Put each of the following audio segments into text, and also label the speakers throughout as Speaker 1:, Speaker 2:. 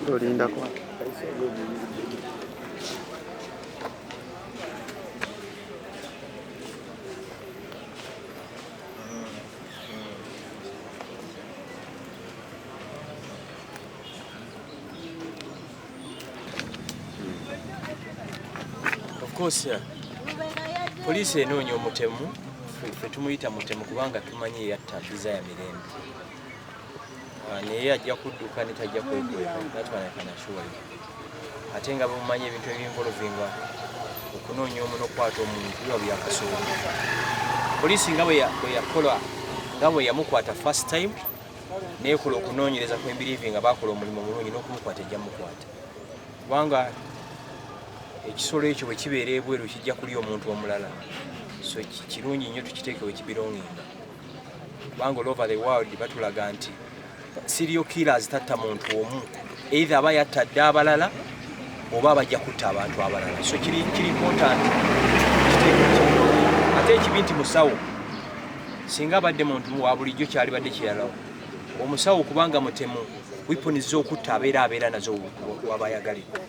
Speaker 1: olindako.
Speaker 2: Of course, poliisi enoonya omutemu, ffe tumuyita mutemu kubanga tumanyi yatta Desire Mirembe. Naye ajja kudduka ne tajja kwekweka, that one I can assure you. Ate nga bamumanyi ebintu ebyinvolvinga okunoonya omu n'okukwata omuntu biba byakasobola. Poliisi nga bwe yakola nga bwe yamukwata first time neekola okunoonyereza kw'embiriivi nga baakola omulimu mulungi n'okumukwata ejja mukwata. Kubanga ekisolo ekyo bwe kibeera ebweru kijja kulya omuntu omulala. So kirungi nnyo tukiteeke we kibironginga. Kubanga all over the world batulaga nti serial killers tatta muntu omu, either aba yattadde abalala oba bajja kutta abantu abalala. So kiri important ate ekibi nti musawo singa abadde muntu wa bulijjo kyali badde kiralawo omusawo kubanga mutemu weapons z'okutta abeera nazo wabayagalidde.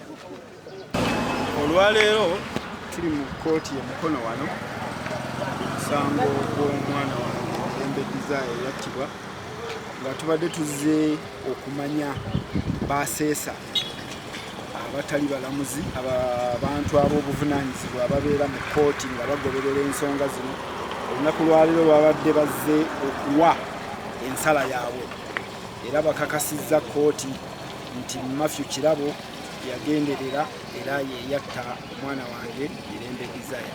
Speaker 1: Olwaleero tuli mu kkooti y'emukono wano omusango gw'omwana wange Desire yattibwa nga tubadde tuzze okumanya baaseesa abatali balamuzi abantu ab'obuvunaanyizibwa ababeera mu kkooti nga bagoberera ensonga zino. Olunaku lwaleero babadde bazze okuwa ensala yaabwe era bakakasizza kkooti nti Matthew Kirabo yagenderera era yeyatta omwana wange Mirembe Desire.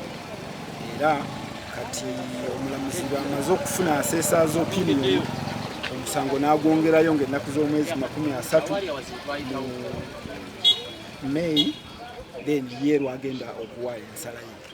Speaker 1: Era kati omulamuzi bamaze okufuna aseesaaza opinion omusango n'agwongerayo ng'ennaku z'omwezi 30 mu May, then ye lwagenda okuwa ensala ye.